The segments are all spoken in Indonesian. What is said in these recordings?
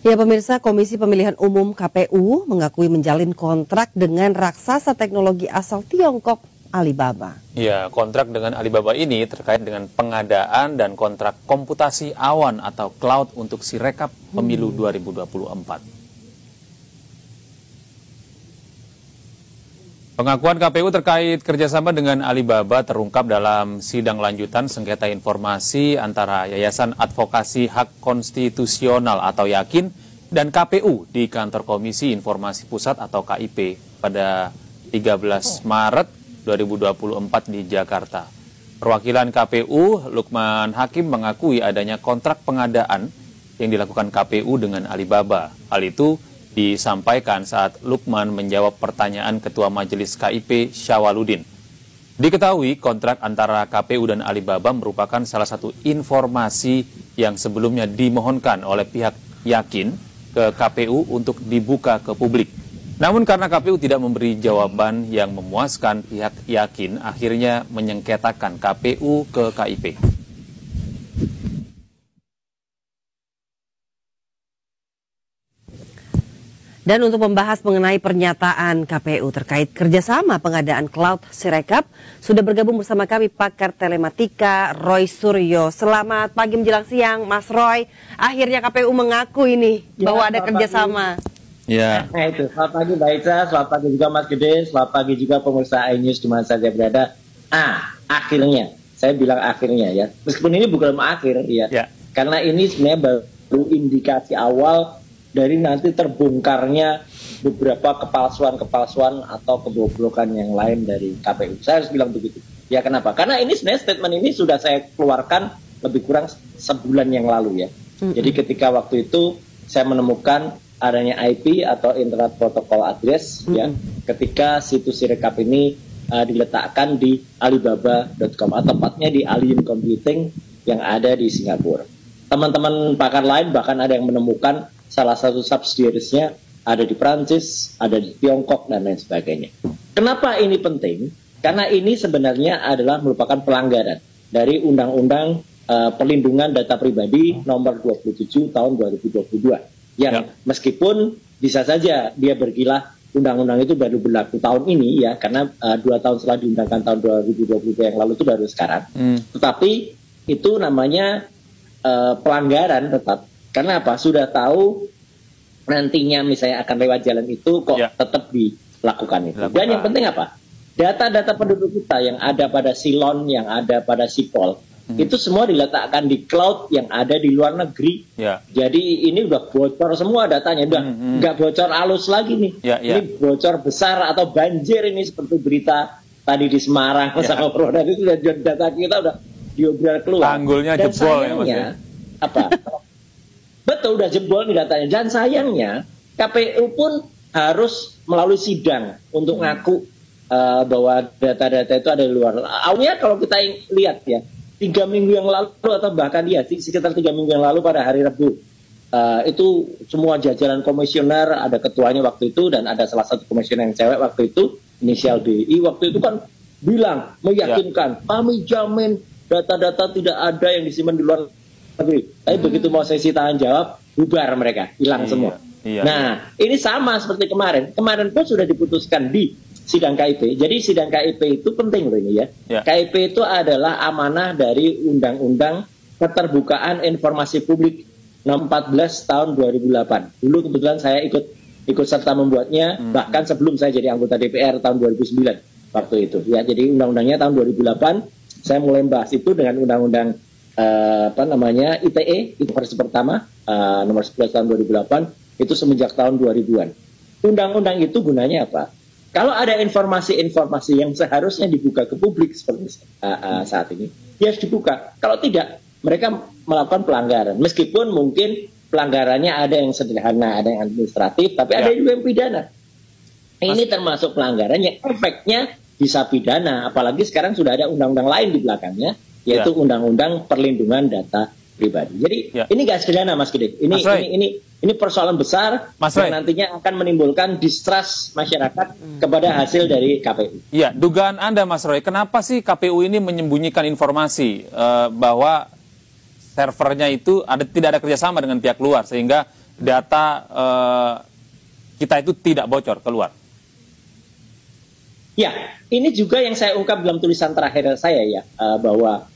Ya pemirsa, Komisi Pemilihan Umum KPU mengakui menjalin kontrak dengan raksasa teknologi asal Tiongkok Alibaba. Ya, kontrak dengan Alibaba ini terkait dengan pengadaan dan kontrak komputasi awan atau cloud untuk Sirekap Pemilu 2024. Pengakuan KPU terkait kerjasama dengan Alibaba terungkap dalam sidang lanjutan sengketa informasi antara Yayasan Advokasi Hak Konstitusional atau Yakin dan KPU di Kantor Komisi Informasi Pusat atau KIP pada 13 Maret 2024 di Jakarta. Perwakilan KPU, Lukman Hakim, mengakui adanya kontrak pengadaan yang dilakukan KPU dengan Alibaba. Hal itu disampaikan saat Lukman menjawab pertanyaan Ketua Majelis KIP Syawaludin. Diketahui kontrak antara KPU dan Alibaba merupakan salah satu informasi yang sebelumnya dimohonkan oleh pihak Yakin ke KPU untuk dibuka ke publik. Namun karena KPU tidak memberi jawaban yang memuaskan, pihak Yakin akhirnya menyengketakan KPU ke KIP. Dan untuk membahas mengenai pernyataan KPU terkait kerjasama pengadaan cloud Sirekap, sudah bergabung bersama kami pakar telematika Roy Suryo. Selamat pagi menjelang siang, Mas Roy. Akhirnya KPU mengaku ini bahwa ada kerjasama. Ya. Nah itu, selamat pagi Mbak Ica, selamat pagi juga Mas Gede, selamat pagi juga pemirsa iNews di mana saja berada. Akhirnya, saya bilang akhirnya ya, meskipun ini bukan akhir ya, karena ini sebenarnya baru indikasi awal dari nanti terbongkarnya beberapa kepalsuan atau kebobrokan yang lain dari KPU. Saya harus bilang begitu. Ya kenapa? Karena ini sebenarnya statement ini sudah saya keluarkan lebih kurang sebulan yang lalu ya. Jadi ketika waktu itu saya menemukan adanya IP atau Internet Protocol Address ya, ketika situs Sirekap ini diletakkan di Alibaba.com atau tepatnya di Alien Computing yang ada di Singapura. Teman-teman pakar lain bahkan ada yang menemukan salah satu subsidiarisnya ada di Prancis, ada di Tiongkok, dan lain sebagainya. Kenapa ini penting? Karena ini sebenarnya adalah merupakan pelanggaran dari Undang-Undang Perlindungan Data Pribadi nomor 27 tahun 2022. Yang meskipun bisa saja dia berkilah undang-undang itu baru berlaku tahun ini ya, karena 2 tahun setelah diundangkan tahun 2022 yang lalu itu baru sekarang. Tetapi itu namanya pelanggaran tetap. Karena apa? Sudah tahu nantinya misalnya akan lewat jalan itu kok tetap dilakukan itu. Dan yang penting apa? Data-data penduduk kita yang ada pada Silon, yang ada pada Sipol, itu semua diletakkan di cloud yang ada di luar negeri. Jadi ini udah bocor semua datanya, udah nggak bocor halus lagi nih. Ini bocor besar atau banjir ini seperti berita tadi di Semarang sama Proda itu data kita udah diobral keluar. Tanggulnya dan jebol sayangnya, ya Mas. Apa? Betul, udah jebol nih datanya. Dan sayangnya KPU pun harus melalui sidang untuk ngaku bahwa data-data itu ada di luar. Awalnya kalau kita lihat ya, 3 minggu yang lalu atau bahkan ya sekitar 3 minggu yang lalu pada hari Rabu, itu semua jajaran komisioner, ada ketuanya waktu itu dan ada salah satu komisioner yang cewek waktu itu, inisial DI, waktu itu kan bilang, meyakinkan, kami jamin data-data tidak ada yang disimpan di luar negeri. Tapi begitu mau sesi tahan jawab, bubar mereka, hilang semua. Nah, ini sama seperti kemarin. Kemarin pun sudah diputuskan di sidang KIP. Jadi sidang KIP itu penting loh ini ya. KIP itu adalah amanah dari Undang-Undang Keterbukaan Informasi Publik nomor 14 tahun 2008. Dulu kebetulan saya ikut serta membuatnya, bahkan sebelum saya jadi anggota DPR tahun 2009 waktu itu. Ya, jadi undang-undangnya tahun 2008. Saya mulai membahas itu dengan undang-undang ITE, itu versi pertama, nomor 11 tahun 2008, itu semenjak tahun 2000-an. Undang-undang itu gunanya apa? Kalau ada informasi-informasi yang seharusnya dibuka ke publik seperti saat ini, ya harus dibuka. Kalau tidak, mereka melakukan pelanggaran. Meskipun mungkin pelanggarannya ada yang sederhana, ada yang administratif, tapi ada juga yang pidana. Ini termasuk pelanggaran yang efeknya bisa pidana, apalagi sekarang sudah ada undang-undang lain di belakangnya, yaitu Undang-Undang Perlindungan Data Pribadi. Jadi ini gak sederhana Mas Gede. Ini persoalan besar yang nantinya akan menimbulkan distrust masyarakat kepada hasil dari KPU. Iya, dugaan Anda Mas Roy, kenapa sih KPU ini menyembunyikan informasi bahwa servernya itu tidak ada kerjasama dengan pihak luar sehingga data kita itu tidak bocor keluar? Ya, ini juga yang saya ungkap dalam tulisan terakhir saya ya, bahwa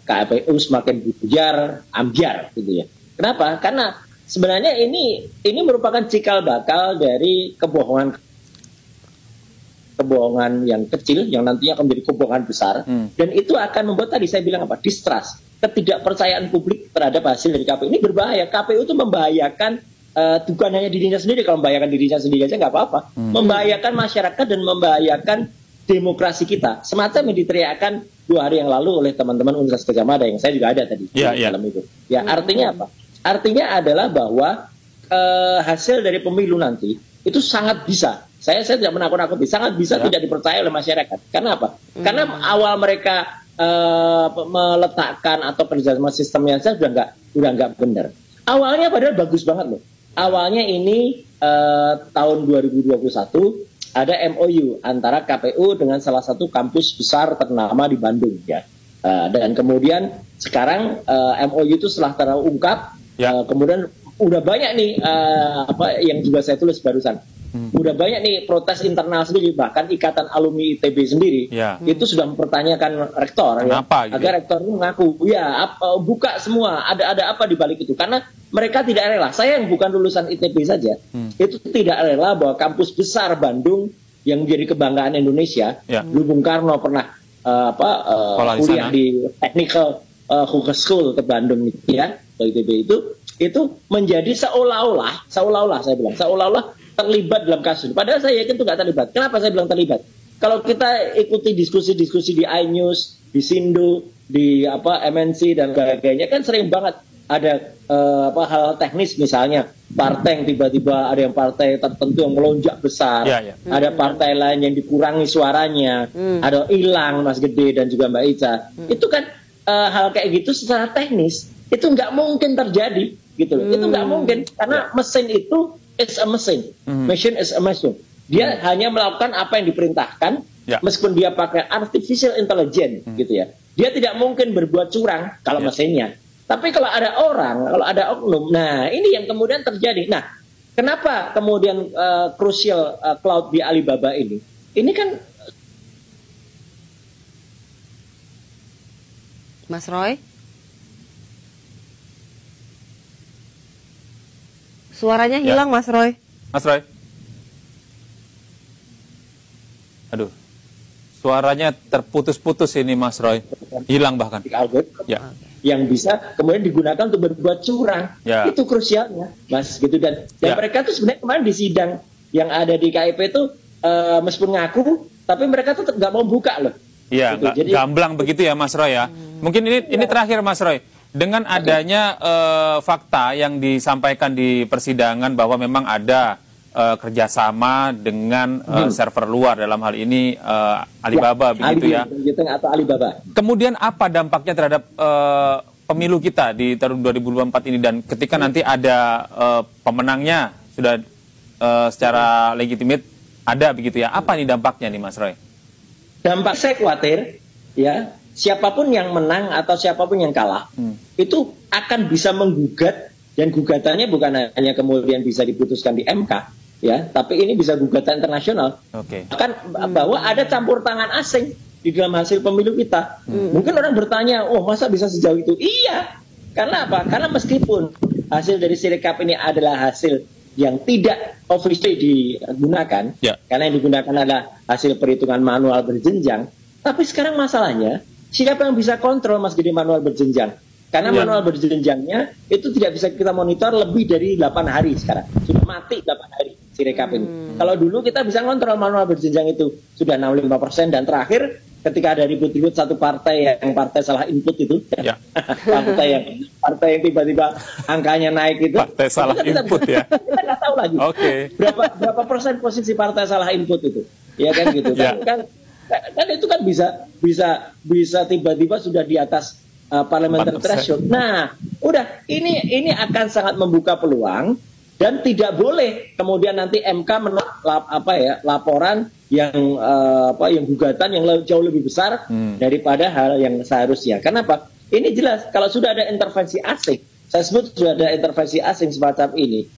KPU semakin bujar, ambyar gitu ya. Kenapa? Karena sebenarnya ini merupakan cikal bakal dari kebohongan yang kecil yang nantinya akan menjadi kebohongan besar, dan itu akan membuat tadi saya bilang apa? Distrust, ketidakpercayaan publik terhadap hasil dari KPU. Ini berbahaya. KPU itu membahayakan bukan hanya dirinya sendiri. Kalau membahayakan dirinya sendiri aja nggak apa-apa, membahayakan masyarakat dan membahayakan demokrasi kita. Semacam yang diteriakkan 2 hari yang lalu oleh teman-teman Universitas Gadjah Mada yang saya juga ada tadi dalam itu. Ya, artinya apa? Artinya adalah bahwa hasil dari pemilu nanti itu sangat bisa, saya tidak menakut-nakuti, sangat bisa tidak dipercaya oleh masyarakat. Karena apa? Karena awal mereka meletakkan atau kerjasama sistemnya saja udah nggak benar. Awalnya padahal bagus banget loh. Awalnya ini tahun 2021 ada MOU antara KPU dengan salah satu kampus besar ternama di Bandung ya. Dan kemudian sekarang MOU itu setelah terungkap, kemudian udah banyak nih yang juga saya tulis barusan. Udah banyak nih protes internal sendiri, bahkan Ikatan Alumni ITB sendiri itu sudah mempertanyakan rektor Kenapa, ya, agar rektor itu mengaku buka semua ada apa di balik itu, karena mereka tidak rela. Saya yang bukan lulusan ITB saja itu tidak rela bahwa kampus besar Bandung yang menjadi kebanggaan Indonesia, dulu Bung Karno pernah kuliah di Technical School ke Bandung ya, ke ITB itu menjadi seolah-olah saya bilang seolah-olah terlibat dalam kasus. Padahal saya yakin itu nggak terlibat. Kenapa saya bilang terlibat? Kalau kita ikuti diskusi-diskusi di iNews, di Sindo, di MNC dan sebagainya, kan sering banget ada hal teknis, misalnya partai yang tiba-tiba ada yang partai tertentu yang melonjak besar, ada partai lain yang dikurangi suaranya, ada hilang Mas Gede dan juga Mbak Ica. Itu kan hal kayak gitu secara teknis itu nggak mungkin terjadi gitu loh. Itu nggak mungkin karena mesin itu is a machine. Machine is a machine. Dia hanya melakukan apa yang diperintahkan, meskipun dia pakai artificial intelligence gitu ya. Dia tidak mungkin berbuat curang kalau mesinnya. Tapi kalau ada orang, kalau ada oknum, nah ini yang kemudian terjadi. Nah, kenapa kemudian crucial cloud di Alibaba ini? Ini kan Mas Roy? Suaranya hilang, Mas Roy. Mas Roy? Aduh, suaranya terputus-putus ini, Mas Roy. Hilang bahkan. Yang bisa kemudian digunakan untuk berbuat curang. Itu krusialnya, Mas. Gitu. Dan mereka tuh sebenarnya kemarin di sidang yang ada di KIP itu meskipun ngaku, tapi mereka tuh nggak mau buka loh. Iya, gitu. Jadi gamblang begitu ya, Mas Roy ya. Mungkin ini terakhir, Mas Roy. Dengan adanya fakta yang disampaikan di persidangan bahwa memang ada kerjasama dengan server luar, dalam hal ini Alibaba begitu ya. Atau Alibaba. Kemudian apa dampaknya terhadap pemilu kita di tahun 2024 ini, dan ketika nanti ada pemenangnya sudah secara legitimate ada begitu ya, apa nih dampaknya nih, Mas Roy? Dampak saya khawatir ya, siapapun yang menang atau siapapun yang kalah itu akan bisa menggugat, dan gugatannya bukan hanya kemudian bisa diputuskan di MK ya, tapi ini bisa gugatan internasional. Bahkan bahwa ada campur tangan asing di dalam hasil pemilu kita. Mungkin orang bertanya, oh masa bisa sejauh itu? Iya, karena apa? Karena meskipun hasil dari Sirekap ini adalah hasil yang tidak officially digunakan, karena yang digunakan adalah hasil perhitungan manual berjenjang, tapi sekarang masalahnya siapa yang bisa kontrol, Mas Gede, manual berjenjang? Karena manual berjenjangnya itu tidak bisa kita monitor lebih dari 8 hari sekarang. Sudah mati 8 hari Sirekap ini. Kalau dulu kita bisa kontrol manual berjenjang itu sudah 65%, dan terakhir ketika ada ribut-ribut satu partai yang salah input itu, partai yang tiba-tiba angkanya naik itu, partai salah input ya. Kita nggak tahu lagi. Berapa persen posisi partai salah input itu, ya kan gitu. Kan itu kan bisa tiba-tiba sudah di atas parliamentary threshold. Nah, udah ini akan sangat membuka peluang, dan tidak boleh kemudian nanti MK menolak laporan yang gugatan yang jauh lebih besar daripada hal yang seharusnya. Kenapa? Ini jelas kalau sudah ada intervensi asing, Saya sebut sudah ada intervensi asing semacam ini.